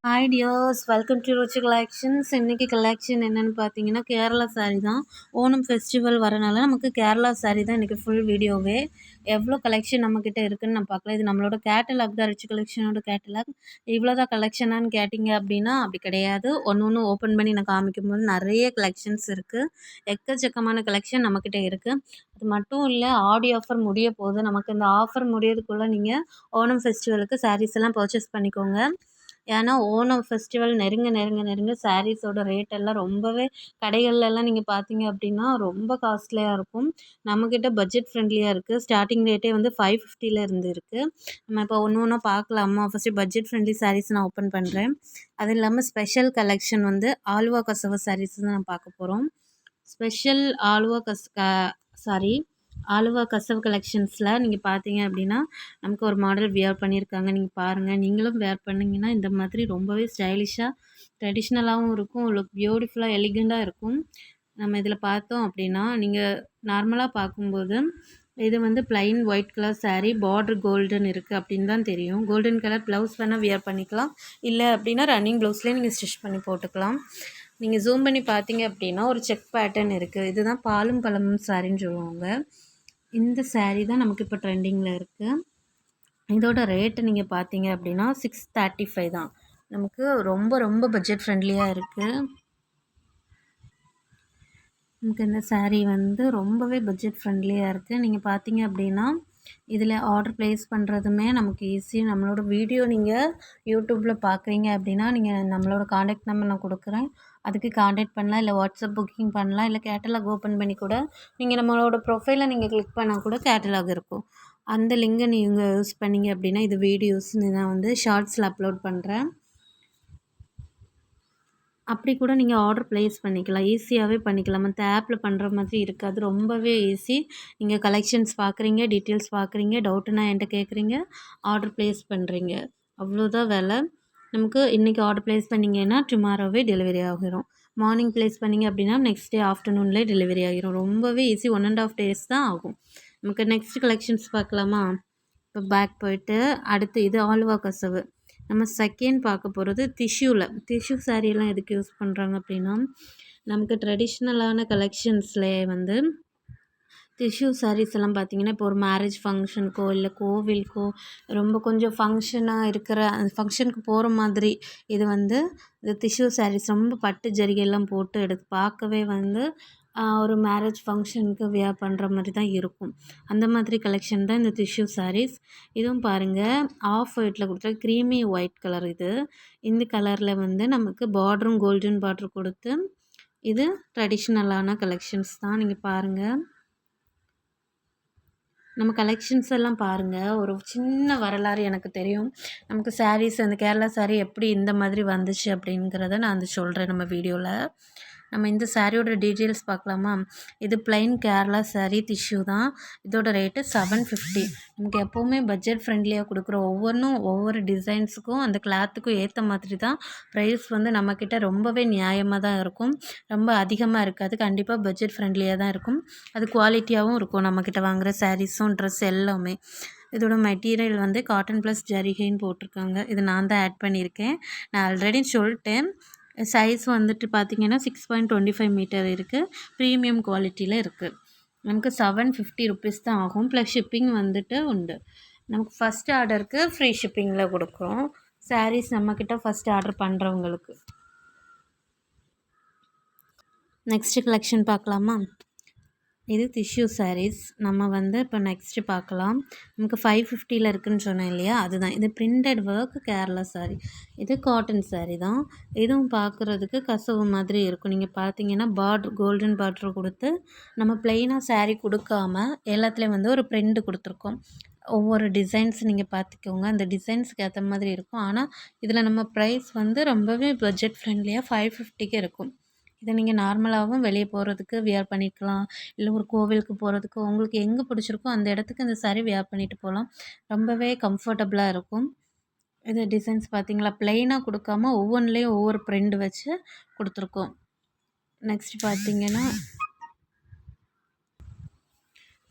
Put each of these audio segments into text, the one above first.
Hi tears, welcome to Ruchi collections. இன்றைக்கி collection என்னென்னு பார்த்தீங்கன்னா கேரளா சாரீ தான். ஓணம் ஃபெஸ்டிவல் வரனால நமக்கு கேரளா சாரீ தான் இன்றைக்கி ஃபுல் வீடியோவே. எவ்வளோ கலெக்ஷன் நம்மக்கிட்ட இருக்குதுன்னு நம்ம பார்க்கலாம். இது நம்மளோட கேட்டலாக் தான், ருச்சி கலெக்ஷனோட கேட்டலாக். இவ்வளோ தான் கலெக்ஷனான்னு கேட்டிங்க அப்படின்னா அப்படி கிடையாது. ஒன்று ஒன்று ஓப்பன் பண்ணி நான் காமிக்கும்போது நிறைய கலெக்ஷன்ஸ் இருக்குது. எக்கச்சக்கமான கலெக்ஷன் நம்மக்கிட்ட இருக்குது. அது மட்டும் இல்லை, ஆடி ஆஃபர் முடிய போகுது. நமக்கு இந்த ஆஃபர் முடியறதுக்குள்ளே நீங்கள் ஓணம் ஃபெஸ்டிவலுக்கு சாரீஸ் எல்லாம் பர்ச்சேஸ் பண்ணிக்கோங்க. ஏன்னா ஓணம் ஃபெஸ்டிவல் நெருங்க நெருங்க நெருங்க சாரீஸோட ரேட் எல்லாம் ரொம்பவே கடைகள்லாம் நீங்கள் பார்த்தீங்க அப்படின்னா ரொம்ப காஸ்ட்லியாக இருக்கும். நம்மக்கிட்ட பட்ஜெட் ஃப்ரெண்ட்லியாக இருக்குது. ஸ்டார்டிங் ரேட்டே வந்து 550 இருந்து இருக்குது. நம்ம இப்போ ஒன்று ஒன்றா பார்க்கலாமா? ஃபஸ்ட்டு பட்ஜெட் ஃப்ரெண்ட்லி சாரீஸ் நான் ஓப்பன் பண்ணுறேன். அது இல்லாமல் ஸ்பெஷல் கலெக்ஷன் வந்து ஆலுவா கசவு சாரீஸ் தான் நான் பார்க்க போகிறோம். ஸ்பெஷல் ஆலுவா சாரி ஆலுவா கசவு கலெக்ஷன்ஸில் நீங்கள் பார்த்தீங்க அப்படின்னா நமக்கு ஒரு மாடல் வியர் பண்ணியிருக்காங்க. நீங்கள் பாருங்கள், நீங்களும் வேர் பண்ணிங்கன்னா இந்த மாதிரி ரொம்பவே ஸ்டைலிஷாக ட்ரெடிஷ்னலாகவும் இருக்கும். லுக் பியூட்டிஃபுல்லாக எலிகண்ட்டாக இருக்கும். நம்ம இதில் பார்த்தோம் அப்படின்னா நீங்கள் நார்மலாக பார்க்கும்போது இது வந்து plain white colour sari, border golden இருக்குது அப்படின்னு தான் தெரியும். கோல்டன் கலர் ப்ளவுஸ் வேணால் வியர் பண்ணிக்கலாம். இல்லை அப்படின்னா ரன்னிங் ப்ளவுஸ்லேயே நீங்கள் ஸ்டிச் பண்ணி போட்டுக்கலாம். நீங்கள் ஜூம் பண்ணி பார்த்தீங்க அப்படின்னா ஒரு செக் பேட்டர்ன் இருக்குது. இதுதான் பாலும் பழமும் சாரின்னு சொல்லுவாங்க. இந்த சாரீ தான் நமக்கு இப்போ ட்ரெண்டிங்கில் இருக்குது. இதோட ரேட்டு நீங்கள் பார்த்தீங்க அப்படின்னா 635 தான். நமக்கு ரொம்ப ரொம்ப பட்ஜெட் ஃப்ரெண்ட்லியாக இருக்குது. நமக்கு இந்த சாரீ வந்து ரொம்பவே பட்ஜெட் ஃப்ரெண்ட்லியாக இருக்குது. நீங்கள் பார்த்தீங்க அப்படின்னா இதில் ஆர்டர் ப்ளேஸ் பண்ணுறதுமே நமக்கு ஈஸி. நம்மளோட வீடியோ நீங்கள் யூடியூப்பில் பார்க்குறீங்க அப்படின்னா நீங்கள் நம்மளோட காண்டாக்ட் நம்பர் நான் கொடுக்குறேன். அதுக்கு காண்டாக்ட் பண்ணலாம். இல்லை வாட்ஸ்அப் புக்கிங் பண்ணலாம். இல்லை கேட்டலாக் ஓப்பன் பண்ணி கூட நீங்கள் நம்மளோட ப்ரொஃபைலை நீங்கள் கிளிக் பண்ணால் கூட கேட்டலாக் இருக்கும். அந்த லிங்கை நீங்கள் யூஸ் பண்ணிங்க அப்படின்னா இது வீடியோஸ் நான் வந்து ஷார்ட்ஸில் அப்லோட் பண்ணுறேன். அப்படி கூட நீங்கள் ஆர்டர் ப்ளேஸ் பண்ணிக்கலாம். ஈஸியாகவே பண்ணிக்கலாம். மற்ற ஆப்பில் பண்ணுற மாதிரி இருக்காது. ரொம்பவே ஈஸி. நீங்கள் கலெக்ஷன்ஸ் பார்க்குறீங்க, டீட்டெயில்ஸ் பார்க்குறீங்க, டவுட்டுன்னா என்கிட்ட கேட்குறீங்க, ஆர்டர் ப்ளேஸ் பண்ணுறீங்க. அவ்வளோதான் வேலை. நமக்கு இன்றைக்கி ஆர்டர் ப்ளேஸ் பண்ணிங்கன்னா டுமாரோவே டெலிவரி ஆகிரும். மார்னிங் ப்ளேஸ் பண்ணிங்க அப்படின்னா நெக்ஸ்ட் டே ஆஃப்டர்நூன்லேயே டெலிவரி ஆகிரும். ரொம்பவே ஈஸி. 1.5 days தான் ஆகும். நமக்கு நெக்ஸ்ட் கலெக்ஷன்ஸ் பார்க்கலாமா? இப்போ பேக் போயிட்டு அடுத்து இது ஆலுவா கசவு. நம்ம செகண்ட் பார்க்க போகிறது டிஷ்யூ சாரீலாம் எதுக்கு யூஸ் பண்ணுறாங்க அப்படின்னா நமக்கு ட்ரெடிஷ்னலான கலெக்ஷன்ஸில் வந்து டிஷ்யூ சாரீஸ் எல்லாம் பார்த்திங்கன்னா இப்போ ஒரு மேரேஜ் ஃபங்க்ஷனுக்கோ இல்லை கோவிலுக்கோ ரொம்ப கொஞ்சம் ஃபங்க்ஷனாக இருக்கிற அந்த ஃபங்க்ஷனுக்கு போகிற மாதிரி இது வந்து இந்த டிஷ்யூ சாரீஸ் ரொம்ப பட்டு ஜரிகையெல்லாம் போட்டு எடுத்து பார்க்கவே வந்து ஒரு மேரேஜ் ஃபங்க்ஷனுக்கு வியர் பண்ணுற மாதிரி தான் இருக்கும். அந்த மாதிரி கலெக்ஷன் தான் இந்த டிஷ்யூ சாரீஸ். இதுவும் பாருங்கள் ஆஃப் ஒயிட்டில் கொடுத்த க்ரீமி ஒயிட் கலர் இது. இந்த கலரில் வந்து நமக்கு பார்டரும் கோல்டன் பார்டர் கொடுத்து இது ட்ரெடிஷ்னலான கலெக்ஷன்ஸ் தான். நீங்கள் பாருங்கள், நம்ம கலெக்ஷன்ஸ் எல்லாம் பாருங்கள். ஒரு சின்ன வரலாறு எனக்கு தெரியும். நமக்கு சாரீஸ் அந்த கேரளா சாரீ எப்படி இந்த மாதிரி வந்துச்சு அப்படிங்கிறத நான் வந்து சொல்கிறேன் நம்ம வீடியோவில். நம்ம இந்த சாரியோட டீட்டெயில்ஸ் பார்க்கலாமா? இது ப்ளைன் கேரளா சாரீ டிஷ்யூ தான். இதோட ரேட்டு 750. நமக்கு எப்போவுமே பட்ஜெட் ஃப்ரெண்ட்லியாக கொடுக்குற ஒவ்வொன்றும் ஒவ்வொரு டிசைன்ஸுக்கும் அந்த கிளாத்துக்கும் ஏற்ற மாதிரி தான் ப்ரைஸ் வந்து நம்மக்கிட்ட ரொம்பவே நியாயமாக தான் இருக்கும். ரொம்ப அதிகமாக இருக்காது. கண்டிப்பாக பட்ஜெட் ஃப்ரெண்ட்லியாக தான் இருக்கும். அது குவாலிட்டியாகவும் இருக்கும். நம்மக்கிட்ட வாங்குகிற சாரீஸும் ட்ரெஸ் எல்லாமே. இதோட மெட்டீரியல் வந்து காட்டன் ப்ளஸ் ஜரிகைன்னு போட்டிருக்காங்க. இது நான் தான் ஆட் பண்ணியிருக்கேன். நான் ஆல்ரெடி சொல்லிட்டேன். சைஸ் வந்துட்டு பார்த்திங்கன்னா 6.25 மீட்டர் இருக்குது. ப்ரீமியம் குவாலிட்டியில் இருக்குது. நமக்கு 750 rupees தான் ஆகும். ப்ளஸ் ஷிப்பிங் வந்துட்டு உண்டு. நமக்கு ஃபஸ்ட் ஆர்டருக்கு ஃப்ரீ ஷிப்பிங்கில் கொடுக்குறோம். சாரீஸ் நம்மக்கிட்ட ஃபஸ்ட் ஆர்டர் பண்ணுறவங்களுக்கு. நெக்ஸ்ட்டு கலெக்ஷன் பார்க்கலாமா? இது டிஷ்யூ சாரீஸ். நம்ம வந்து இப்போ நெக்ஸ்ட்டு பார்க்கலாம். நமக்கு 550 இருக்குதுன்னு சொன்னேன் இல்லையா, அதுதான். இது பிரிண்டட் ஒர்க் கேரளா சாரீ. இது காட்டன் சாரீ தான். இதுவும் பார்க்குறதுக்கு கசவு மாதிரி இருக்கும். நீங்கள் பார்த்தீங்கன்னா கோல்டன் பார்டர் கொடுத்து நம்ம ப்ளெயினாக சாரீ கொடுக்காம எல்லாத்துலேயும் வந்து ஒரு பிரிண்ட் கொடுத்துருக்கோம். ஒவ்வொரு டிசைன்ஸ் நீங்கள் பார்த்துக்கோங்க. அந்த டிசைன்ஸுக்கு ஏற்ற மாதிரி இருக்கும். ஆனால் இதில் நம்ம ப்ரைஸ் வந்து ரொம்பவே பட்ஜெட் ஃப்ரெண்ட்லியாக 550க்கு இருக்கும். இதை நீங்கள் நார்மலாகவும் வெளியே போகிறதுக்கு வியர் பண்ணிக்கலாம். இல்லை ஒரு கோவிலுக்கு போகிறதுக்கு உங்களுக்கு எங்கே பிடிச்சிருக்கோ அந்த இடத்துக்கு இந்த சாரீ வியர் பண்ணிட்டு போகலாம். ரொம்பவே கம்ஃபர்டபுளாக இருக்கும். இது டிசைன்ஸ் பார்த்தீங்களா, ப்ளெயினாக கொடுக்காம ஒவ்வொன்றுலேயும் ஒவ்வொரு பிரிண்ட் வச்சு கொடுத்துருக்கோம். நெக்ஸ்ட் பார்த்தீங்கன்னா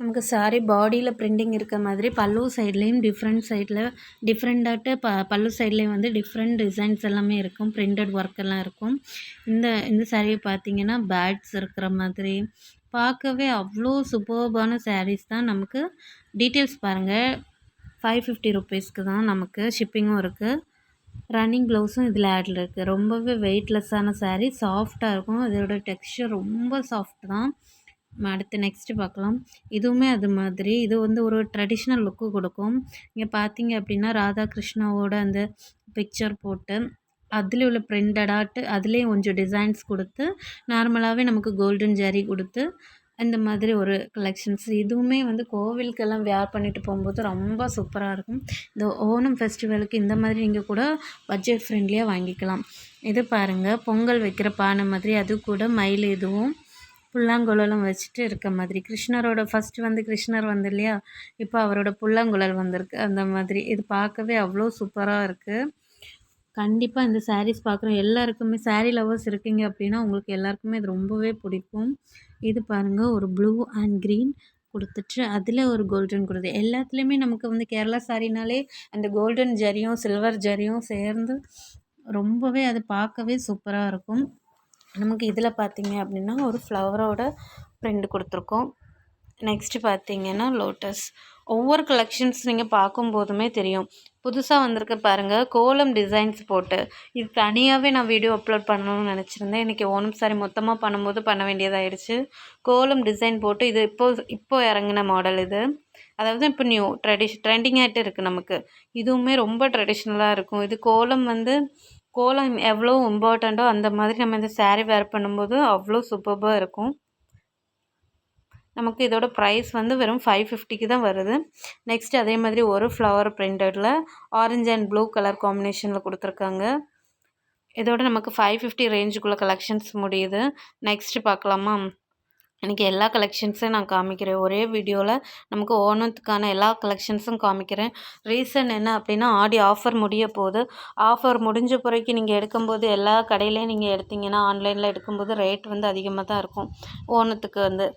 நமக்கு சாரி பாடியில் பிரிண்டிங் இருக்க மாதிரி பல்லு சைட்லேயும் டிஃப்ரெண்ட்டாட்டு பல்லு சைட்லேயும் வந்து டிஃப்ரெண்ட் டிசைன்ஸ் எல்லாமே இருக்கும். பிரிண்டட் ஒர்க் எல்லாம் இருக்கும். இந்த சாரியை பார்த்தீங்கன்னா பேட்ஸ் இருக்கிற மாதிரி பார்க்கவே அவ்வளோ சூப்பர்பான சாரீஸ் தான். நமக்கு டீட்டெயில்ஸ் பாருங்கள். 550 ருபீஸ்க்கு தான். நமக்கு ஷிப்பிங்கும் இருக்குது. ரன்னிங் ப்ளவுஸும் இதில் ஆடில் இருக்குது. ரொம்பவே வெயிட்லெஸ்ஸான சாரீ, சாஃப்டாக இருக்கும். இதோட டெக்ஸ்சர் ரொம்ப சாஃப்ட் தான். அடுத்து நெக்ஸ்ட்டு பார்க்கலாம். இதுவுமே அது மாதிரி இது வந்து ஒரு ட்ரெடிஷ்னல் லுக்கு கொடுக்கும். இங்கே பார்த்தீங்க அப்படின்னா ராதாகிருஷ்ணாவோட அந்த பிக்சர் போட்டு அதில் உள்ள பிரிண்டடாட்டு அதுலேயும் கொஞ்சம் டிசைன்ஸ் கொடுத்து நார்மலாகவே நமக்கு கோல்டன் ஜரி கொடுத்து இந்த மாதிரி ஒரு கலெக்ஷன்ஸ். இதுவுமே வந்து கோவிலுக்கெல்லாம் வேர் பண்ணிட்டு போகும்போது ரொம்ப சூப்பராக இருக்கும். இந்த ஓணம் ஃபெஸ்டிவலுக்கு இந்த மாதிரி நீங்கள் கூட பட்ஜெட் ஃப்ரெண்ட்லியாக வாங்கிக்கலாம். இது பாருங்கள், பொங்கல் வைக்கிற பானை மாதிரி, அது கூட மயில் இதுவும் புல்லாங்குழலும் வச்சுட்டு இருக்க மாதிரி. கிருஷ்ணரோட ஃபஸ்ட்டு வந்து கிருஷ்ணர் வந்து இல்லையா, இப்போ அவரோட புல்லாங்குழல் வந்திருக்கு அந்த மாதிரி. இது பார்க்கவே அவ்வளோ சூப்பராக இருக்குது. கண்டிப்பாக இந்த சாரீஸ் பார்க்குற எல்லாருக்குமே, சாரீ லவர்ஸ் இருக்கீங்க அப்படின்னா உங்களுக்கு எல்லாருக்குமே இது ரொம்பவே பிடிக்கும். இது பாருங்கள், ஒரு ப்ளூ அண்ட் க்ரீன் கொடுத்துட்டு அதில் ஒரு கோல்டன் கொடுத்து. எல்லாத்துலேயுமே நமக்கு வந்து கேரளா சாரினாலே அந்த கோல்டன் ஜரியும் சில்வர் ஜரியும் சேர்ந்து ரொம்பவே அது பார்க்கவே சூப்பராக இருக்கும். நமக்கு இதில் பார்த்தீங்க அப்படின்னா ஒரு ஃப்ளவரோட பிரிண்ட் கொடுத்துருக்கோம். நெக்ஸ்ட்டு பார்த்தீங்கன்னா லோட்டஸ். ஒவ்வொரு கலெக்ஷன்ஸ் நீங்கள் பார்க்கும்போதுமே தெரியும். புதுசாக வந்திருக்க பாருங்கள், கோலம் டிசைன்ஸ் போட்டு. இது தனியாகவே நான் வீடியோ அப்லோட் பண்ணணும்னு நினச்சிருந்தேன். இன்றைக்கி ஓணம் சாரி மொத்தமாக பண்ணும்போது பண்ண வேண்டியதாகிடுச்சு. கோலம் டிசைன் போட்டு இது இப்போ இறங்கின மாடல் இது. அதாவது இப்போ நியூ ட்ரெண்டிங் ஆகிட்டு இருக்குது நமக்கு. இதுவுமே ரொம்ப ட்ரெடிஷ்னலாக இருக்கும். இது கோலம் எவ்வளோ இம்பார்ட்டண்ட்டோ அந்த மாதிரி நம்ம இந்த சாரீ வேர் பண்ணும்போது அவ்வளோ சூப்பராக இருக்கும். நமக்கு இதோட ப்ரைஸ் வந்து வெறும் 550க்கு தான் வருது. நெக்ஸ்ட் அதே மாதிரி ஒரு ஃப்ளவர் பிரிண்டடில் ஆரஞ்ச் அண்ட் ப்ளூ கலர் காம்பினேஷனில் கொடுத்துருக்காங்க. இதோட நமக்கு 550 ரேஞ்சுக்குள்ளே கலெக்ஷன்ஸ் முடியுது. நெக்ஸ்ட்டு பார்க்கலாமா? இன்றைக்கி எல்லா கலெக்ஷன்ஸையும் நான் காமிக்கிறேன் ஒரே வீடியோவில். நமக்கு ஓணத்துக்கான எல்லா கலெக்ஷன்ஸும் காமிக்கிறேன். ரீசன் என்ன அப்படின்னா, ஆடி ஆஃபர் முடிய போகுது. ஆஃபர் முடிஞ்ச பிறகு நீங்கள் எடுக்கும்போது எல்லா கடையிலையும் நீங்கள் எடுத்திங்கன்னா ஆன்லைனில் எடுக்கும்போது ரேட் வந்து அதிகமாக தான் இருக்கும். ஓணத்துக்கு வந்து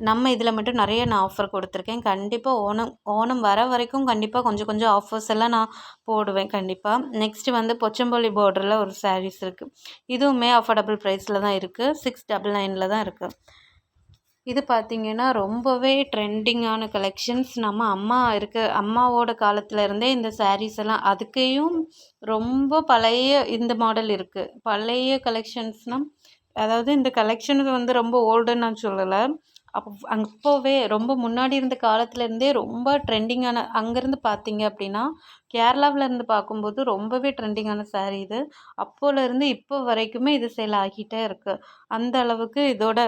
நம்ம இதில் மட்டும் நிறைய நான் ஆஃபர் கொடுத்துருக்கேன். கண்டிப்பாக ஓணம் வர வரைக்கும் கண்டிப்பாக கொஞ்சம் கொஞ்சம் ஆஃபர்ஸ் எல்லாம் நான் போடுவேன் கண்டிப்பாக. நெக்ஸ்ட்டு வந்து பொச்சம்பள்ளி பார்டரில் ஒரு சாரீஸ் இருக்குது. இதுவுமே அஃபோர்டபுள் ப்ரைஸில் தான் இருக்குது. 699 தான் இருக்குது. இது பார்த்திங்கன்னா ரொம்பவே ட்ரெண்டிங்கான கலெக்ஷன்ஸ். நம்ம அம்மாவோட காலத்தில் இருந்தே இந்த சாரீஸ் எல்லாம் அதுக்கையும் ரொம்ப பழைய இந்த மாடல் இருக்குது. பழைய கலெக்ஷன்ஸ்னால், அதாவது இந்த கலெக்ஷன் வந்து ரொம்ப ஓல்டுன்னு நான் சொல்லலை. அப்போவே ரொம்ப முன்னாடி இருந்த காலத்துலேருந்தே ரொம்ப ட்ரெண்டிங்கான, அங்கேருந்து பார்த்தீங்க அப்படின்னா கேரளாவிலேருந்து பார்க்கும்போது ரொம்பவே ட்ரெண்டிங்கான சாரீ இது. அப்போலேருந்து இப்போ வரைக்குமே இது சேல் ஆகிட்டே இருக்குது. அந்த அளவுக்கு இதோட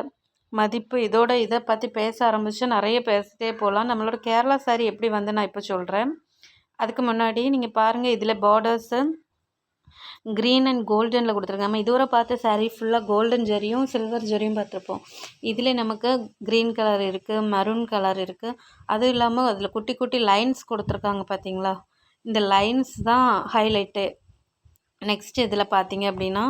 மதிப்பு. இதை பற்றி பேச ஆரம்பித்தா நிறைய பேசிட்டே போகலாம். நம்மளோட கேரளா சாரீ எப்படி வந்து நான் இப்போ சொல்கிறேன். அதுக்கு முன்னாடி நீங்கள் பாருங்கள், இதில் பார்டர்ஸு க்ரீன் அண்ட் கோல்டனில் கொடுத்துருக்காங்க. நம்ம இதுவரை பார்த்த சாரீ ஃபுல்லாக கோல்டன் ஜரியும் சில்வர் ஜரியும் பார்த்துருப்போம். இதில் நமக்கு க்ரீன் கலர் இருக்குது, மெரூன் கலர் இருக்குது. அதுவும் இல்லாமல் அதில் குட்டி குட்டி லைன்ஸ் கொடுத்துருக்காங்க பார்த்தீங்களா, இந்த லைன்ஸ் தான் ஹைலைட்டு. நெக்ஸ்ட் இதில் பார்த்தீங்க அப்படின்னா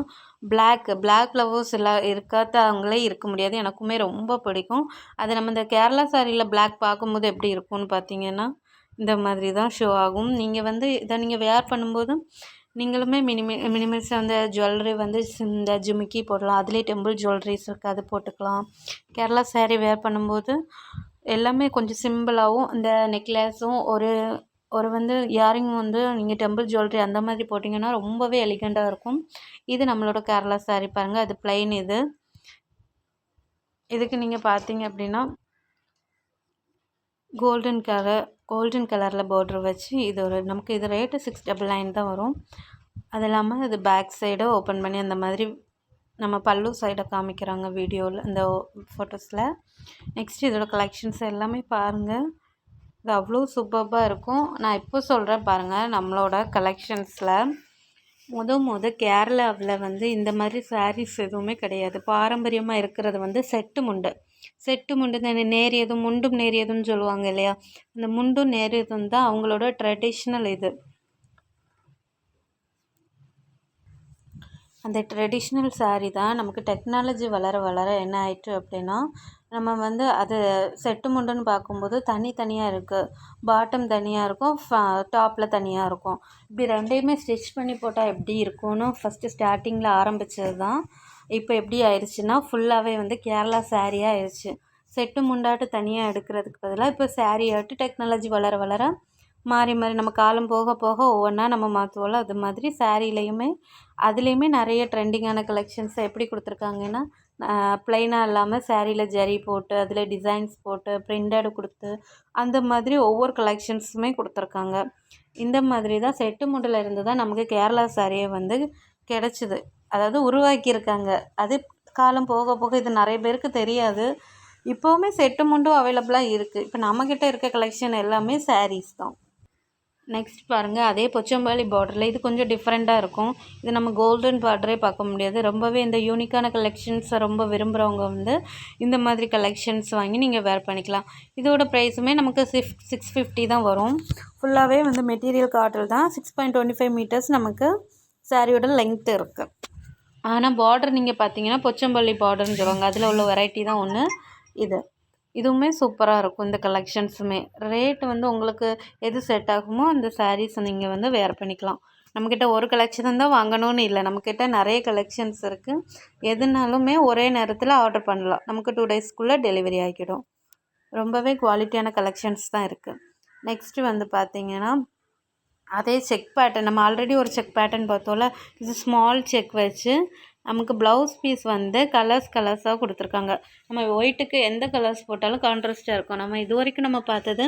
பிளாக் லவ்வர்ஸ் எல்லாம் இருக்காதவங்களே இருக்க முடியாது. எனக்குமே ரொம்ப பிடிக்கும். அது நம்ம இந்த கேரளா சாரியில் பிளாக் பார்க்கும்போது எப்படி இருக்கும்னு பார்த்தீங்கன்னா இந்த மாதிரி தான் ஷோ ஆகும். நீங்கள் வந்து இதை நீங்கள் வேர் பண்ணும்போது நீங்களுமே மினிமல்ஸாக அந்த ஜுவல்லரி வந்து இந்த ஜிமிக்கி போடலாம். அதுலேயே டெம்பிள் ஜுவல்லரிஸ் இருக்குது, அது போட்டுக்கலாம். கேரளா சாரீ வேர் பண்ணும்போது எல்லாமே கொஞ்சம் சிம்பிளாகவும், இந்த நெக்லஸும் ஒரு வந்து இயரிங் வந்து நீங்கள் டெம்பிள் ஜுவல்லரி அந்த மாதிரி போட்டிங்கன்னா ரொம்பவே எலிகண்ட்டாக இருக்கும். இது நம்மளோட கேரளா சாரீ பாருங்கள், அது பிளைன். இதுக்கு நீங்கள் பார்த்தீங்க அப்படின்னா கோல்டன் கலரில் பார்டர் வச்சு நமக்கு இது ரேட்டு 699 தான் வரும். அது இல்லாமல் இது பேக் சைடை ஓப்பன் பண்ணி அந்த மாதிரி நம்ம பல்லு சைடை காமிக்கிறாங்க வீடியோவில், இந்த ஃபோட்டோஸில். நெக்ஸ்ட் இதோட கலெக்ஷன்ஸ் எல்லாமே பாருங்கள். இது அவ்வளோ சூப்பராக இருக்கும். நான் இப்போ சொல்கிறேன் பாருங்கள், நம்மளோட கலெக்ஷன்ஸில் கேரளாவில் வந்து இந்த மாதிரி சாரீஸ் எதுவுமே கிடையாது. பாரம்பரியமாக இருக்கிறது வந்து செட்டு முண்டு இந்த நேரியதும் முண்டும் நேரியதும்னு சொல்லுவாங்க இல்லையா, இந்த முண்டும் நேரியதும் தான் அவங்களோட ட்ரெடிஷ்னல். இது அந்த ட்ரெடிஷ்னல் சாரீ தான் நமக்கு டெக்னாலஜி வளர வளர என்ன ஆயிட்டு அப்படின்னா, நம்ம வந்து அது செட்டு முண்டுன்னு பார்க்கும்போது தனித்தனியாக இருக்குது. பாட்டம் தனியாக இருக்கும், டாப்பில் தனியாக இருக்கும். இப்படி ரெண்டையுமே ஸ்டிச் பண்ணி போட்டால் எப்படி இருக்கும்னு ஃபஸ்ட்டு ஸ்டார்டிங்கில் ஆரம்பித்தது தான். இப்போ எப்படி ஆயிடுச்சுன்னா ஃபுல்லாகவே வந்து கேரளா சாரியாக ஆயிடுச்சு. செட்டு முண்டாட்டு தனியாக எடுக்கிறதுக்கு பதிலாக இப்போ சாரீ ஆட்டு டெக்னாலஜி வளர வளர மாறி மாறி நம்ம காலம் போக போக ஒவ்வொன்றா நம்ம மாற்றுவோம்ல, அது மாதிரி சாரீலையுமே அதுலேயுமே நிறைய ட்ரெண்டிங்கான கலெக்ஷன்ஸ் எப்படி கொடுத்துருக்காங்கன்னா, ப்ளைனாக இல்லாமல் சாரியில் ஜரி போட்டு அதில் டிசைன்ஸ் போட்டு பிரிண்டட் கொடுத்து அந்த மாதிரி ஒவ்வொரு கலெக்ஷன்ஸுமே கொடுத்துருக்காங்க. இந்த மாதிரி தான் செட்டு முண்டில் இருந்து தான் நமக்கு கேரளா சாரியை வந்து கிடச்சிது, அதாவது உருவாக்கியிருக்காங்க. அது காலம் போக போக இது நிறைய பேருக்கு தெரியாது. இப்போவுமே செட்டு முண்டும் அவைலபிளாக இருக்குது. இப்போ நம்மக்கிட்ட இருக்க கலெக்ஷன் எல்லாமே சாரீஸ் தான். நெக்ஸ்ட் பாருங்கள், அதே போச்சம்பள்ளி பார்டரில் இது கொஞ்சம் டிஃப்ரெண்ட்டாக இருக்கும். இது நம்ம கோல்டன் பார்டரே பார்க்க முடியாது. ரொம்பவே இந்த யூனிக்கான கலெக்ஷன்ஸை ரொம்ப விரும்புகிறவங்க வந்து இந்த மாதிரி கலெக்ஷன்ஸ் வாங்கி நீங்கள் வேர் பண்ணிக்கலாம். இதோட ப்ரைஸுமே நமக்கு 650 தான் வரும். ஃபுல்லாகவே வந்து மெட்டீரியல் காட்டன் தான். 6.25 மீட்டர்ஸ் நமக்கு சாரியோட லெங்க்த் இருக்குது. ஆனால் பார்டர் நீங்கள் பார்த்தீங்கன்னா போச்சம்பள்ளி பார்டர்னு சொல்லுவாங்க, அதில் உள்ள வெரைட்டி தான் ஒன்று இது. இதுவுமே சூப்பராக இருக்கும். இந்த கலெக்ஷன்ஸுமே ரேட் வந்து உங்களுக்கு எது செட் ஆகுமோ அந்த சாரீஸ் நீங்கள் வந்து வேர் பண்ணிக்கலாம். நம்மக்கிட்ட ஒரு கலெக்ஷன் தான் வாங்கணும்னு இல்லை, நம்மக்கிட்ட நிறைய கலெக்ஷன்ஸ் இருக்குது. எதுனாலுமே ஒரே நேரத்தில் ஆர்டர் பண்ணலாம். நமக்கு 2 டேஸ்க்குள்ளே டெலிவரி ஆகிடும். ரொம்பவே குவாலிட்டியான கலெக்ஷன்ஸ் தான் இருக்குது. நெக்ஸ்ட்டு வந்து பார்த்திங்கன்னா, அதே செக் பேட்டர்ன் நம்ம ஆல்ரெடி ஒரு செக் பேட்டர்ன் பார்த்தோம்ல, இது ஸ்மால் செக் வச்சு நமக்கு ப்ளவுஸ் பீஸ் வந்து கலர்ஸாக கொடுத்துருக்காங்க. நம்ம ஒயிட்டுக்கு எந்த கலர்ஸ் போட்டாலும் கான்ட்ராஸ்ட்டாக இருக்கும். நம்ம இது வரைக்கும் நம்ம பார்த்தது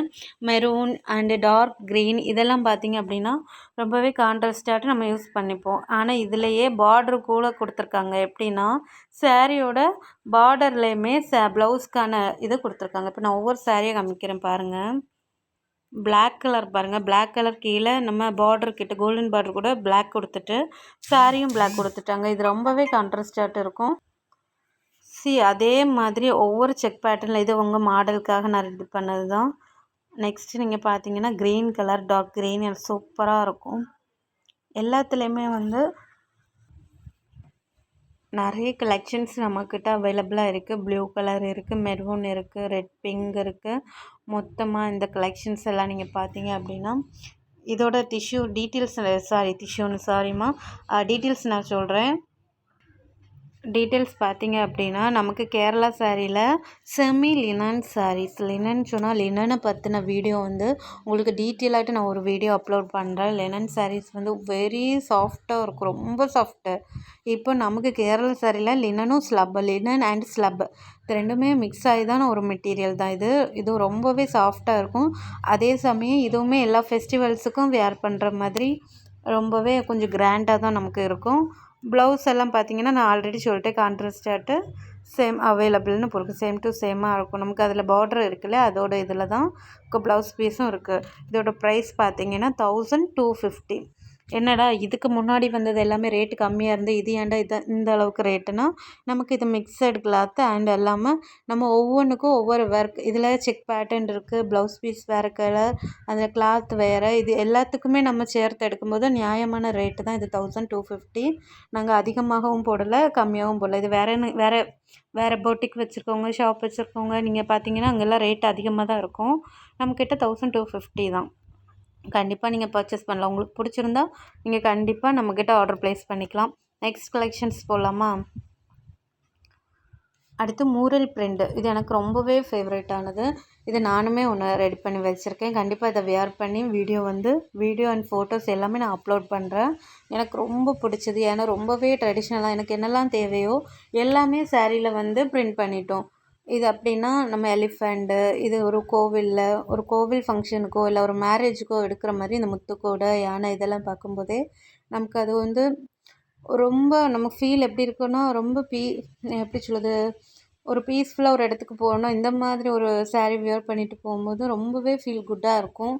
மெரூன் அண்டு டார்க் க்ரீன் இதெல்லாம் பார்த்திங்க அப்படின்னா ரொம்பவே கான்ட்ராஸ்டாக நம்ம யூஸ் பண்ணிப்போம். ஆனால் இதுலேயே பார்ட்ரு கூட கொடுத்துருக்காங்க. எப்படின்னா சாரியோட பார்டர்லேயுமே ப்ளவுஸ்க்கான இது கொடுத்துருக்காங்க. இப்போ நான் ஒவ்வொரு சாரியை காமிக்கிறேன் பாருங்கள். பிளாக் கலர் பாருங்கள், பிளாக் கலர் கீழே நம்ம பார்டர் கிட்ட கோல்டன் பார்டர் கூட பிளாக் கொடுத்துட்டு சாரியும் பிளாக் கொடுத்துட்டாங்க. இது ரொம்பவே கான்ட்ராஸ்டாக இருக்கும். அதே மாதிரி ஒவ்வொரு செக் பேட்டர்னில் இது உங்கள் மாடலுக்காக நான் ரெடி பண்ணது தான். நெக்ஸ்ட்டு நீங்கள் பார்த்தீங்கன்னா க்ரீன் கலர், டார்க் க்ரீன் சூப்பராக இருக்கும். எல்லாத்துலேயுமே வந்து நிறைய கலெக்ஷன்ஸ் நம்மக்கிட்ட அவைலபிளாக இருக்குது. ப்ளூ கலர் இருக்குது, மெரூன் இருக்குது, ரெட் பிங்க் இருக்குது. மொத்தமாக இந்த கலெக்ஷன்ஸ் எல்லாம் நீங்கள் பார்த்தீங்க அப்படின்னா இதோட டீட்டெயில்ஸ் நான் சொல்கிறேன். டீட்டெயில்ஸ் பார்த்தீங்க அப்படின்னா நமக்கு கேரளா சாரியில் செமி லினன் சாரீஸ். லினன் சொன்னால் லினனை பற்றின வீடியோ வந்து உங்களுக்கு டீட்டெயிலாகிட்டு நான் ஒரு வீடியோ அப்லோட் பண்ணுறேன். லினன் சாரீஸ் வந்து வெரி சாஃப்டாக இருக்கும், ரொம்ப சாஃப்ட்டு. இப்போ நமக்கு கேரளா சாரியில் லினன் அண்ட் ஸ்லப் இது ரெண்டுமே மிக்ஸ் ஆகி தான் ஒரு மெட்டீரியல் தான் இது ரொம்பவே சாஃப்டாக இருக்கும். அதே சமயம் இதுவுமே எல்லா ஃபெஸ்டிவல்ஸுக்கும் வேர் பண்ணுற மாதிரி ரொம்பவே கொஞ்சம் கிராண்டாக தான் நமக்கு இருக்கும். ப்ளவுஸ் எல்லாம் பார்த்திங்கன்னா நான் ஆல்ரெடி சொல்லிட்டேன், கான்ட்ராஸ்டாட்டு சேம் அவைலபிள்னு போஇருக்குது. சேம் டு சேமாக இருக்கும். நமக்கு அதில் பார்டர் இருக்குல்ல, அதோட இதில் தான் ப்ளவுஸ் பீஸும் இருக்குது. இதோட ப்ரைஸ் பார்த்திங்கன்னா 1250. என்னடா இதுக்கு முன்னாடி வந்தது எல்லாமே ரேட்டு கம்மியாக இருந்து இது ஏன்டா இந்த அளவுக்கு ரேட்டுனா, நமக்கு இது மிக்சடு கிளாத்து அண்ட் இல்லாமல் நம்ம ஒவ்வொன்றுக்கும் ஒவ்வொரு ஒர்க் இதில் செக் பேட்டர்ன் இருக்குது, ப்ளவுஸ் பீஸ் வேறு கலர், அந்த கிளாத் வேறு, இது எல்லாத்துக்குமே நம்ம சேர்த்து எடுக்கும்போது நியாயமான ரேட்டு தான் இது 1250. நாங்கள் அதிகமாகவும் போடலை, கம்மியாகவும் போடலை. இது வேறு பொட்டிக் வச்சுருக்கவங்க, ஷாப் வச்சுருக்கவங்க நீங்கள் பார்த்தீங்கன்னா அங்கெல்லாம் ரேட் அதிகமாக தான் இருக்கும். நம்மக்கிட்ட 1250 தான். கண்டிப்பாக நீங்கள் பர்ச்சேஸ் பண்ணலாம். உங்களுக்கு பிடிச்சிருந்தா நீங்கள் கண்டிப்பாக நம்மக்கிட்ட ஆர்டர் ப்ளேஸ் பண்ணிக்கலாம். நெக்ஸ்ட் கலெக்ஷன்ஸ் போகலாமா? அடுத்து மூரல் பிரிண்ட். இது எனக்கு ரொம்பவே ஃபேவரட்டானது. இது நானுமே ஒன்று ரெடி பண்ணி வச்சுருக்கேன். கண்டிப்பாக இதை வியர் பண்ணி வீடியோ அண்ட் ஃபோட்டோஸ் எல்லாமே நான் அப்லோட் பண்ணுறேன். எனக்கு ரொம்ப பிடிச்சது. ஏன்னா ரொம்பவே ட்ரெடிஷ்னலாக எனக்கு என்னெல்லாம் தேவையோ எல்லாமே சாரியில் வந்து பிரிண்ட் பண்ணிட்டோம். இது அப்படின்னா நம்ம எலிஃபெண்ட்டு, இது ஒரு கோவில் ஃபங்க்ஷனுக்கோ இல்லை ஒரு மேரேஜுக்கோ எடுக்கிற மாதிரி இந்த முத்துக்கூட, யானை இதெல்லாம் பார்க்கும்போதே நமக்கு அது வந்து ரொம்ப நமக்கு ஃபீல் எப்படி இருக்குன்னா ரொம்ப எப்படி சொல்லுது, ஒரு பீஸ்ஃபுல்லாக ஒரு இடத்துக்கு போகணும். இந்த மாதிரி ஒரு சாரீ வியர் பண்ணிட்டு போகும்போது ரொம்பவே ஃபீல் குட்டாக இருக்கும்.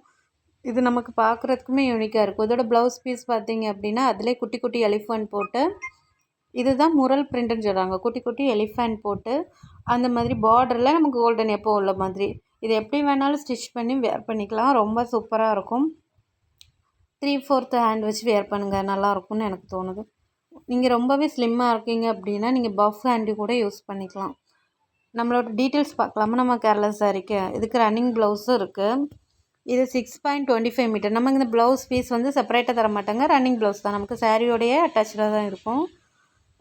இது நமக்கு பார்க்குறதுக்குமே யூனிக்காக இருக்கும். இதோட ப்ளவுஸ் பீஸ் பார்த்தீங்க அப்படின்னா அதிலே குட்டி குட்டி எலிஃபெண்ட் போட்டு, இதுதான் முரல் பிரிண்ட்டுன்னு சொல்கிறாங்க. குட்டி குட்டி எலிஃபெண்ட் போட்டு அந்த மாதிரி பார்டரில் நமக்கு கோல்டன் எப்போ உள்ள மாதிரி இது எப்படி வேணாலும் ஸ்டிச் பண்ணி வேர் பண்ணிக்கலாம். ரொம்ப சூப்பராக இருக்கும். 3/4 ஹேண்ட் வச்சு வேர் பண்ணுங்கள், நல்லாயிருக்கும்னு எனக்கு தோணுது. நீங்கள் ரொம்பவே ஸ்லிம்மாக இருக்கீங்க அப்படின்னா நீங்கள் பஃப் ஹேண்டு கூட யூஸ் பண்ணிக்கலாம். நம்மளோட டீட்டெயில்ஸ் பார்க்கலாமா நம்ம கேரளா சாரீக்கு? இதுக்கு ரன்னிங் ப்ளவுஸும் இருக்குது. இது 6.25 மீட்டர். நமக்கு இந்த ப்ளவுஸ் பீஸ் வந்து செப்பரேட்டாக தர மாட்டாங்க, ரன்னிங் ப்ளவுஸ் தான். நமக்கு சாரியோடைய அட்டாச்சாக தான் இருக்கும்.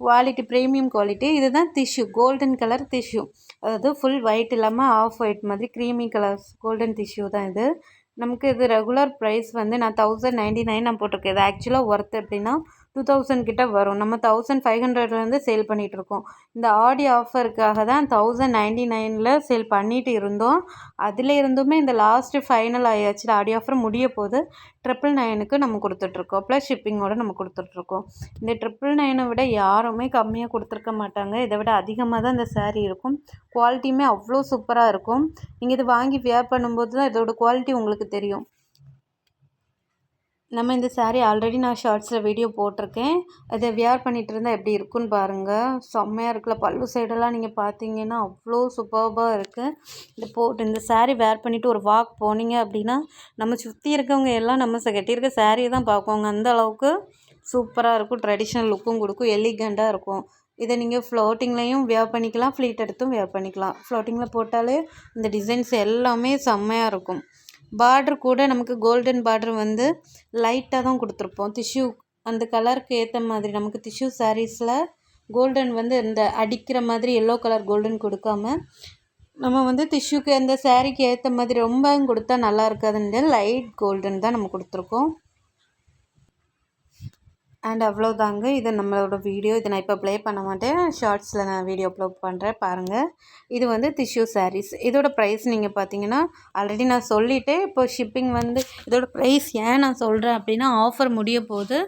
Quality premium quality. இதுதான் டிஷ்யூ, கோல்டன் கலர் டிஷ்யூ. அதாவது ஃபுல் ஒயிட் இல்லாமல் ஆஃப் ஒயிட் மாதிரி க்ரீமி கலர்ஸ் கோல்டன் டிஷ்யூ தான் இது. நமக்கு இது ரெகுலர் ப்ரைஸ் வந்து நான் 1099 நான் போட்டிருக்கேன். இது ஆக்சுவலாக ஒர்த் எப்படின்னா 2000 கிட்ட வரும். நம்ம 1500 சேல் பண்ணிகிட்ருக்கோம். இந்த ஆடி ஆஃபருக்காக தான் 1099 சேல் பண்ணிட்டு இருந்தோம். அதில் இருந்துமே இந்த லாஸ்ட்டு ஃபைனல் ஆயாச்சு. ஆடி ஆஃபர் முடிய போது 999க்கு நம்ம கொடுத்துட்ருக்கோம். ப்ளஸ் ஷிப்பிங்கோடு நம்ம கொடுத்துட்ருக்கோம். இந்த 999 விட யாருமே கம்மியாக கொடுத்துருக்க மாட்டாங்க. இதை விட அதிகமாக தான் இந்த சாரீ இருக்கும். குவாலிட்டியுமே அவ்வளோ சூப்பராக இருக்கும். நீங்கள் இது வாங்கி வியர் பண்ணும்போது தான் இதோட குவாலிட்டி உங்களுக்கு தெரியும். நம்ம இந்த சாரீ ஆல்ரெடி நான் ஷார்ட்ஸில் வீடியோ போட்டிருக்கேன். அதை வியர் பண்ணிகிட்டு இருந்தால் எப்படி இருக்குன்னு பாருங்கள். செம்மையாக இருக்குல்ல. பல்லு சைடெல்லாம் நீங்கள் பார்த்தீங்கன்னா அவ்வளோ சூப்பர்பாக இருக்குது. இந்த சாரீ வேர் பண்ணிவிட்டு ஒரு வாக் போனீங்க அப்படின்னா நம்ம சுற்றி இருக்கவங்க எல்லாம் நம்ம கட்டியிருக்க சாரியை தான் பார்க்குவாங்க. அந்த அளவுக்கு சூப்பராக இருக்கும். ட்ரெடிஷ்னல் லுக்கும் கொடுக்கும், எலிகண்ட்டாக இருக்கும். இதை நீங்கள் ஃப்ளோட்டிங்லேயும் வியர் பண்ணிக்கலாம், ஃப்ளீட் எடுத்தும் வியர் பண்ணிக்கலாம். ஃப்ளோட்டிங்கில் போட்டாலே இந்த டிசைன்ஸ் எல்லாமே செம்மையாக இருக்கும். பார்ட்ரு கூட நமக்கு கோல்டன் பார்ட்ரு வந்து லைட்டாக தான் கொடுத்துருப்போம். டிஷ்யூ அந்த கலருக்கு ஏற்ற மாதிரி நமக்கு டிஷ்யூ சாரீஸில் கோல்டன் வந்து இந்த அடிக்கிற மாதிரி எல்லோ கலர் கோல்டன் கொடுக்காம நம்ம வந்து டிஷ்யூக்கு அந்த சாரீக்கு ஏற்ற மாதிரி ரொம்பவும் கொடுத்தா நல்லா இருக்காதுன்னு லைட் கோல்டன் தான் நம்ம கொடுத்துருக்கோம். அண்ட் அவ்வளோதாங்க. இது நம்மளோட வீடியோ. இதை நான் இப்போ ப்ளே பண்ண மாட்டேன், ஷார்ட்ஸில் நான் வீடியோ அப்லோட் பண்ணுறேன் பாருங்கள். இது வந்து டிஷ்யூ சாரீஸ். இதோட ப்ரைஸ் நீங்கள் பார்த்தீங்கன்னா ஆல்ரெடி நான் சொல்லிவிட்டேன். இப்போ ஷிப்பிங் வந்து இதோட ப்ரைஸ் ஏன் நான் சொல்கிறேன் அப்படின்னா ஆஃபர் முடிய போகுது.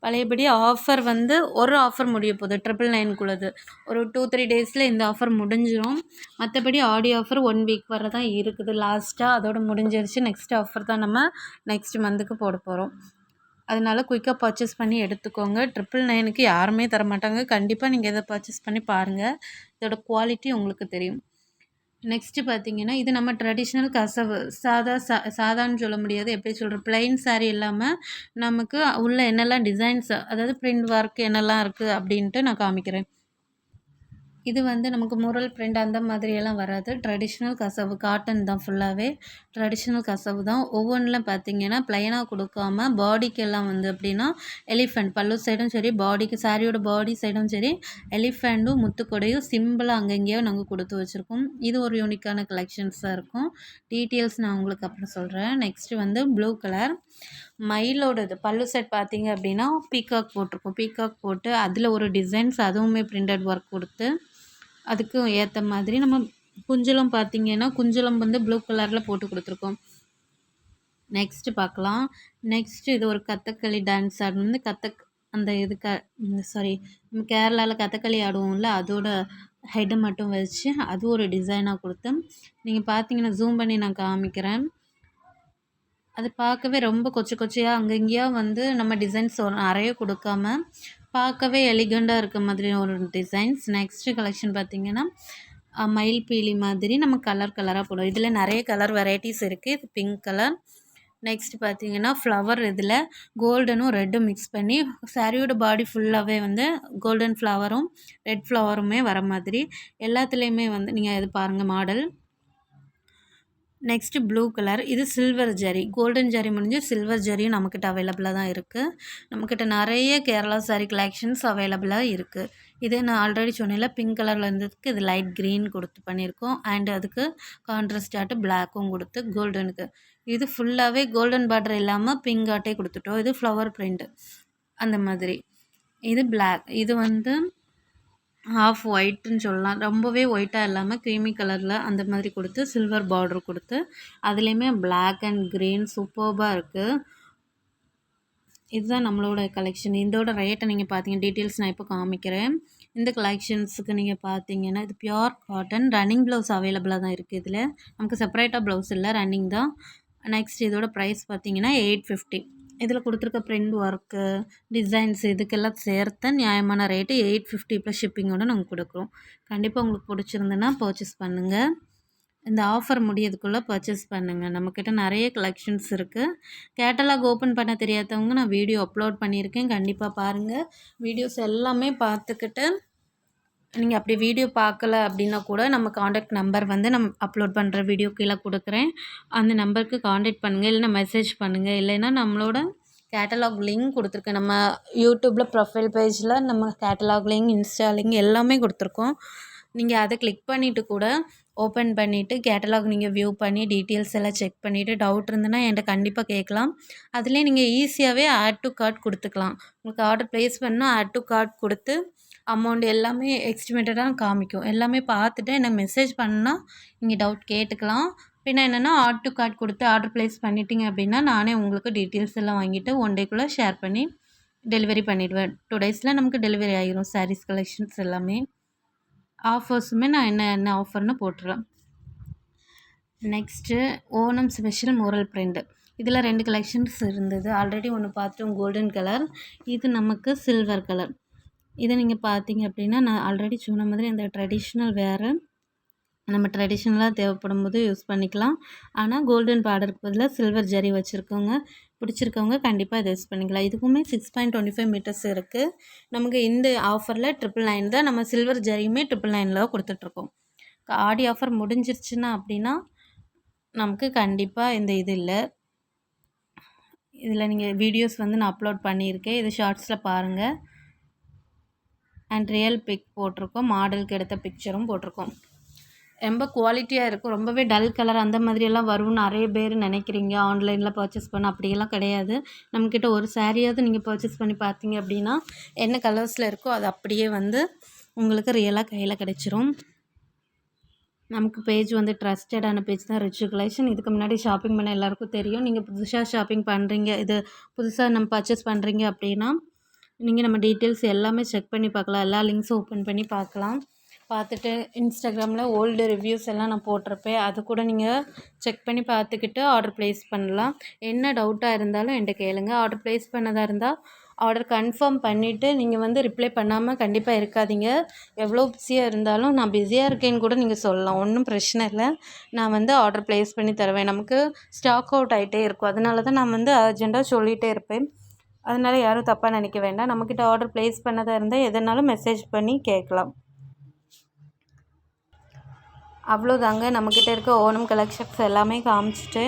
பழையபடி ஆஃபர் வந்து ஒரு ஆஃபர் முடிய போகுது 999க்குள்ளது. ஒரு 2-3 டேஸில் இந்த ஆஃபர் முடிஞ்சிடும். மற்றபடி ஆடி ஆஃபர் 1 வீக் வரை தான் இருக்குது லாஸ்ட்டாக. அதோட முடிஞ்சிருச்சு. நெக்ஸ்ட் ஆஃபர் தான் நம்ம நெக்ஸ்ட் மந்த்துக்கு போட போகிறோம். அதனால் குயிக்காக பர்ச்சேஸ் பண்ணி எடுத்துக்கோங்க. 999க்கு யாருமே தரமாட்டாங்க. கண்டிப்பாக நீங்கள் இதை பர்ச்சேஸ் பண்ணி பாருங்கள். இதோட குவாலிட்டி உங்களுக்கு தெரியும். நெக்ஸ்ட்டு பார்த்தீங்கன்னா இது நம்ம ட்ரெடிஷ்னல் கசவு சாதான்னு சொல்ல முடியாது. எப்படி சொல்கிறேன், ப்ளைன் சாரீ இல்லாமல் நமக்கு உள்ள என்னெல்லாம் டிசைன்ஸ், அதாவது பிரிண்ட் ஒர்க் என்னெல்லாம் இருக்குது அப்படின்ட்டு நான் காமிக்கிறேன். இது வந்து நமக்கு முரல் பிரிண்ட் அந்த மாதிரியெல்லாம் வராது. ட்ரெடிஷ்னல் கசவு காட்டன் தான். ஃபுல்லாகவே ட்ரெடிஷ்னல் கசவு தான். ஒவ்வொன்றில் பார்த்தீங்கன்னா ப்ளைனாக கொடுக்காம பாடிக்கெல்லாம் வந்து எப்படின்னா எலிஃபெண்ட் பல்லு சைடும் சரி, பாடிக்கு சாரியோட பாடி சைடும் சரி எலிஃபெண்ட்டும் முத்துக்கொடையும் சிம்பிளாக அங்கங்கேயோ நாங்கள் கொடுத்து வச்சுருக்கோம். இது ஒரு யூனிக்கான கலெக்ஷன்ஸாக இருக்கும். டீட்டெயில்ஸ் நான் உங்களுக்கு அப்புறம் சொல்கிறேன். நெக்ஸ்ட்டு வந்து ப்ளூ கலர் மயிலோடது பல்லு செட் பார்த்தீங்க அப்படின்னா பீகாக் போட்டிருக்கோம். பீகாக் போட்டு அதில் ஒரு டிசைன்ஸ் அதுவுமே பிரிண்டட் ஒர்க் கொடுத்து அதுக்கு ஏற்ற மாதிரி நம்ம குஞ்சலம் பார்த்திங்கன்னா குஞ்சலம் வந்து ப்ளூ கலரில் போட்டு கொடுத்துருக்கோம். நெக்ஸ்ட்டு பார்க்கலாம். நெக்ஸ்ட்டு இது ஒரு கதகளி டான்ஸ் ஆடணும். அந்த நம்ம கேரளாவில் கதகளி ஆடுவோம்ல, அதோட ஹெட்டை மட்டும் வச்சு அது ஒரு டிசைனாக கொடுத்து நீங்கள் பார்த்தீங்கன்னா ஜூம் பண்ணி நான் காமிக்கிறேன். அது பார்க்கவே ரொம்ப கொச்சையாக அங்கங்கேயா வந்து நம்ம டிசைன்ஸ் நிறைய கொடுக்காம பார்க்கவே எலிகண்டாக இருக்க மாதிரி ஒரு டிசைன்ஸ். நெக்ஸ்ட்டு கலெக்ஷன் பார்த்திங்கன்னா மயில் பீலி மாதிரி நம்ம கலராக போடுவோம். இதில் நிறைய கலர் வெரைட்டிஸ் இருக்குது. இது பிங்க் கலர். நெக்ஸ்ட் பார்த்திங்கன்னா ஃப்ளவர் இதில் கோல்டனும் ரெட்டும் மிக்ஸ் பண்ணி சாரியோட பாடி ஃபுல்லாகவே வந்து கோல்டன் ஃப்ளவரும் ரெட் ஃப்ளவருமே வர மாதிரி எல்லாத்துலேயுமே வந்து நீங்கள் இது பாருங்கள் மாடல். Next blue colour. இது சில்வர் ஜரி, கோல்டன் ஜரி முடிஞ்சு சில்வர் ஜரியும் நம்மக்கிட்ட அவைலபிளாக தான் இருக்குது. நம்மக்கிட்ட நிறைய கேரளா சாரீ கலெக்ஷன்ஸ் அவைலபிளாக இருக்குது. இது நான் ஆல்ரெடி சொன்னேன்ல பிங்க் கலரில் இருந்ததுக்கு இது லைட் க்ரீன் கொடுத்து பண்ணியிருக்கோம். அண்ட் அதுக்கு கான்ட்ராஸ்டாட்டு பிளாக்கும் கொடுத்து கோல்டனுக்கு இது ஃபுல்லாகவே கோல்டன் பார்டர் இல்லாமல் பிங்க் ஆட்டே கொடுத்துட்டோம். இது ஃப்ளவர் பிரிண்ட் அந்த மாதிரி. இது பிளாக். இது வந்து ஆஃப் ஒயிட்டுன்னு சொல்லலாம். ரொம்பவே ஒயிட்டாக இல்லாமல் க்ரீமி கலரில் அந்த மாதிரி கொடுத்து சில்வர் பார்டர் கொடுத்து அதுலேயுமே பிளாக் அண்ட் க்ரீன் சூப்பர்பாக இருக்குது. இதுதான் நம்மளோட கலெக்ஷன். இதோட ரேட்டை நீங்கள் பார்த்தீங்க டீட்டெயில்ஸ் நான் இப்போ காமிக்கிறேன். இந்த கலெக்ஷன்ஸுக்கு நீங்கள் பார்த்தீங்கன்னா இது பியூர் காட்டன். ரன்னிங் ப்ளவுஸ் அவைலபிளாக தான் இருக்குது. இதில் நமக்கு செப்பரேட்டாக ப்ளவுஸ் இல்லை, ரன்னிங் தான். நெக்ஸ்ட் இதோட ப்ரைஸ் பார்த்தீங்கன்னா 850. இதில் கொடுத்துருக்க பிரிண்ட் ஒர்க்கு டிசைன்ஸ் இதுக்கெல்லாம் சேர்த்த நியாயமான ரேட்டு 850 ப்ளஸ் ஷிப்பிங்கோடு நாங்கள் கொடுக்குறோம். கண்டிப்பாக உங்களுக்கு பிடிச்சிருந்துன்னா பர்ச்சேஸ் பண்ணுங்கள். இந்த ஆஃபர் முடியறதுக்குள்ளே பர்ச்சேஸ் பண்ணுங்கள். நம்மக்கிட்ட நிறைய கலெக்ஷன்ஸ் இருக்குது. கேட்டலாக் ஓப்பன் பண்ண தெரியாதவங்க நான் வீடியோ அப்லோட் பண்ணியிருக்கேன். கண்டிப்பாக பாருங்கள். வீடியோஸ் எல்லாமே பார்த்துக்கிட்டு நீங்கள் அப்படி வீடியோ பார்க்கல அப்படின்னா கூட நம்ம காண்டாக்ட் நம்பர் வந்து நம்ம அப்லோட் பண்ணுற வீடியோ கீழே கொடுக்குறேன். அந்த நம்பருக்கு காண்டாக்ட் பண்ணுங்கள், இல்லைன்னா மெசேஜ் பண்ணுங்கள். இல்லைன்னா நம்மளோட கேட்டலாக் லிங்க் கொடுத்துருக்கேன். நம்ம யூடியூப்பில் ப்ரொஃபைல் பேஜில் நம்ம கேட்டலாக் லிங்க், இன்ஸ்டா லிங்க் எல்லாமே கொடுத்துருக்கோம். நீங்கள் அதை கிளிக் பண்ணிவிட்டு கூட ஓப்பன் பண்ணிவிட்டு கேட்டலாக் நீங்கள் வியூ பண்ணி டீட்டெயில்ஸ் எல்லாம் செக் பண்ணிவிட்டு டவுட் இருந்ததுன்னா என்கிட்ட கண்டிப்பாக கேட்கலாம். அதுலேயே நீங்கள் ஈஸியாகவே ஆட் டு கார்ட் கொடுத்துக்கலாம். உங்களுக்கு ஆர்டர் ப்ளேஸ் பண்ணால் ஆட் டு கார்ட் கொடுத்து அமௌண்ட் எல்லாமே எஸ்டிமேட்டடாக காமிக்கும். எல்லாமே பார்த்துட்டு எனக்கு மெசேஜ் பண்ணால் நீங்கள் டவுட் கேட்டுக்கலாம். பின்ன என்னென்னா ஆட் டு கார்ட் கொடுத்து ஆர்டர் ப்ளேஸ் பண்ணிட்டீங்க அப்படின்னா நானே உங்களுக்கு டீட்டெயில்ஸ் எல்லாம் வாங்கிட்டு 1 டேக்குள்ளே ஷேர் பண்ணி டெலிவரி பண்ணிவிடுவேன். 2 டேஸில் நமக்கு டெலிவரி ஆகிரும். சாரீஸ் கலெக்ஷன்ஸ் எல்லாமே ஆஃபர்ஸுமே நான் என்ன ஆஃபர்னு போட்டுருவேன். Next Onam special moral print. இதில் 2 கலெக்ஷன்ஸ் இருந்தது. ஆல்ரெடி ஒன்று பார்த்தோம் கோல்டன் கலர், இது நமக்கு சில்வர் கலர். இதை நீங்கள் பார்த்தீங்க அப்படின்னா நான் ஆல்ரெடி சொன்ன மாதிரி இந்த ட்ரெடிஷ்னல் வேறு நம்ம ட்ரெடிஷ்னலாக தேவைப்படும் போது யூஸ் பண்ணிக்கலாம். ஆனால் கோல்டன் பார்டருக்கு பதிலாக சில்வர் ஜரி வச்சுருக்கவங்க பிடிச்சிருக்கவங்க கண்டிப்பாக இதை யூஸ் பண்ணிக்கலாம். இதுக்குமே 6.25 மீட்டர்ஸ் இருக்குது. நமக்கு இந்த ஆஃபரில் 999 தான். நம்ம சில்வர் ஜரியுமே 999 கொடுத்துட்ருக்கோம். ஆடி ஆஃபர் முடிஞ்சிருச்சுன்னா அப்படின்னா நமக்கு கண்டிப்பாக இந்த இது இல்லை. இதில் நீங்கள் வீடியோஸ் வந்து நான் அப்லோட் பண்ணியிருக்கேன். இது ஷார்ட்ஸில் பாருங்கள். அண்ட் ரியல் பிக் போட்டிருக்கோம். மாடலுக்கு எடுத்த பிக்சரும் போட்டிருக்கோம். ரொம்ப குவாலிட்டியாக இருக்கும். ரொம்பவே டல் கலர் அந்த மாதிரியெல்லாம் வரும்னு நிறைய பேர் நினைக்கிறீங்க. ஆன்லைனில் பர்ச்சேஸ் பண்ண அப்படியெல்லாம் கிடையாது. நம்மக்கிட்ட ஒரு சாரியாவது நீங்கள் பர்ச்சேஸ் பண்ணி பார்த்தீங்க அப்படின்னா என்ன கலர்ஸில் இருக்கோ அது அப்படியே வந்து உங்களுக்கு ரியலாக கையில் கிடச்சிரும். நமக்கு பேஜ் வந்து ட்ரஸ்டடான பேஜ் தான் ரிச்சு கலெக்ஷன். இதுக்கு முன்னாடி ஷாப்பிங் பண்ண எல்லாருக்கும் தெரியும். நீங்கள் புதுசாக ஷாப்பிங் பண்ணுறீங்க, இது புதுசாக நம்ம பர்ச்சேஸ் பண்ணுறீங்க அப்படின்னா நீங்கள் நம்ம டீட்டெயில்ஸ் எல்லாமே செக் பண்ணி பார்க்கலாம். எல்லா லிங்க்ஸும் ஓப்பன் பண்ணி பார்க்கலாம். பார்த்துட்டு இன்ஸ்டாகிராமில் ஓல்டு ரிவ்யூஸ் எல்லாம் நான் போட்டிருப்பேன். அது கூட நீங்கள் செக் பண்ணி பார்த்துக்கிட்டு ஆர்டர் ப்ளேஸ் பண்ணலாம். என்ன டவுட்டாக இருந்தாலும் என்கிட்ட கேளுங்க. ஆர்டர் ப்ளேஸ் பண்ணதாக இருந்தால் ஆர்டர் கன்ஃபார்ம் பண்ணிவிட்டு நீங்கள் வந்து ரிப்ளை பண்ணாமல் கண்டிப்பாக இருக்காதீங்க. எவ்வளோ பிஸியாக இருந்தாலும் நான் பிஸியாக இருக்கேன்னு கூட நீங்கள் சொல்லலாம். ஒன்றும் பிரச்சனை இல்லை. நான் வந்து ஆர்டர் ப்ளேஸ் பண்ணி தருவேன். நமக்கு ஸ்டாக் அவுட் ஆகிட்டே இருக்கும். அதனால தான் நான் வந்து அர்ஜெண்ட்டாக சொல்லிகிட்டே இருப்பேன். அதனால் யாரும் தப்பாக நினைக்க வேண்டாம். நம்மக்கிட்ட ஆர்டர் ப்ளேஸ் பண்ணதாக இருந்தால் எதனாலும் மெசேஜ் பண்ணி கேட்கலாம். அவ்வளோதாங்க. நம்மக்கிட்ட இருக்க ஓணம் கலெக்ஷன்ஸ் எல்லாமே காமிச்சிட்டு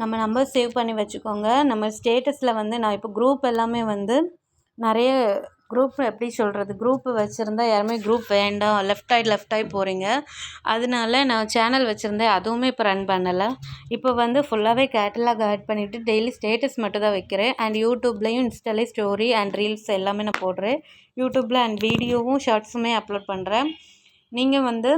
நம்ம நம்பர் சேவ் பண்ணி வச்சுக்கோங்க. நம்ம ஸ்டேட்டஸில் வந்து நான் இப்போ குரூப் எல்லாமே வந்து நிறைய குரூப் எப்படி சொல்கிறது, குரூப் வச்சுருந்தா யாருமே குரூப் வேண்டாம், லெஃப்ட் ஆகி போகிறீங்க. அதனால நான் சேனல் வச்சுருந்தேன், அதுவுமே இப்போ ரன் பண்ணலை. இப்போ வந்து ஃபுல்லாகவே கேட்டலாக் ஆட் பண்ணிவிட்டு டெய்லி ஸ்டேட்டஸ் மட்டும் தான் வைக்கிறேன். அண்ட் யூடியூப்லேயும் இன்ஸ்டாலே ஸ்டோரி அண்ட் ரீல்ஸ் எல்லாமே நான் போடுறேன். யூடியூப்பில் அண்ட் வீடியோவும் ஷார்ட்ஸுமே அப்லோட் பண்ணுறேன். நீங்கள் வந்து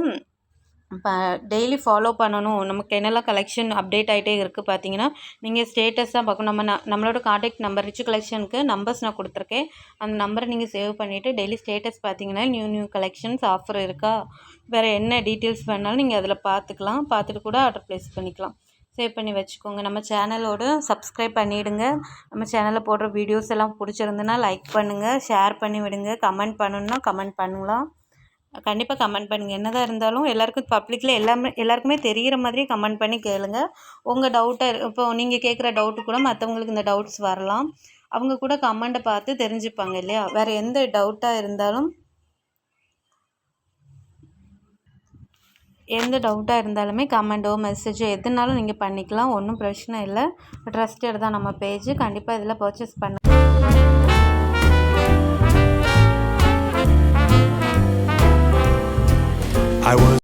இப்போ டெய்லி ஃபாலோ பண்ணணும். நமக்கு என்னெல்லாம் கலெக்ஷன் அப்டேட் ஆகிட்டே இருக்குது பார்த்தீங்கன்னா நீங்கள் ஸ்டேட்டஸ் தான் பார்க்கணும். நம்மளோட காண்டாக்ட் நம்பர் ரிச் கலெக்ஷனுக்கு நம்பர்ஸ் நான் கொடுத்துருக்கேன். அந்த நம்பரை நீங்கள் சேவ் பண்ணிவிட்டு டெய்லி ஸ்டேட்டஸ் பார்த்தீங்கன்னா நியூ கலெக்ஷன்ஸ் ஆஃபர் இருக்கா, வேறு என்ன டீட்டெயில்ஸ் வேணாலும் நீங்கள் அதில் பார்த்துக்கலாம். பார்த்துட்டு கூட ஆர்டர் ப்ளேஸ் பண்ணிக்கலாம். சேவ் பண்ணி வச்சுக்கோங்க. நம்ம சேனலோட சப்ஸ்கிரைப் பண்ணிவிடுங்க. நம்ம சேனலில் போடுற வீடியோஸ் எல்லாம் பிடிச்சிருந்துன்னா லைக் பண்ணுங்கள், ஷேர் பண்ணி விடுங்க. கமெண்ட் பண்ணணுன்னா கமெண்ட் பண்ணலாம். கண்டிப்பாக கமெண்ட் பண்ணுங்கள். என்னதான் இருந்தாலும் எல்லாருக்கும் பப்ளிக்கில் எல்லாருக்குமே தெரிகிற மாதிரி கமெண்ட் பண்ணி கேளுங்க. உங்கள் டவுட்டாக இப்போ நீங்கள் கேட்குற டவுட்டு கூட மற்றவங்களுக்கு இந்த டவுட்ஸ் வரலாம். அவங்க கூட கமெண்ட்டை பார்த்து தெரிஞ்சுப்பாங்க இல்லையா. வேறு எந்த டவுட்டாக இருந்தாலுமே கமெண்ட்டோ மெசேஜோ எதுனாலும் நீங்கள் பண்ணிக்கலாம். ஒன்றும் பிரச்சனை இல்லை. ட்ரஸ்டட் தான் நம்ம பேஜ். கண்டிப்பாக இதில் பர்ச்சேஸ் பண்ண I was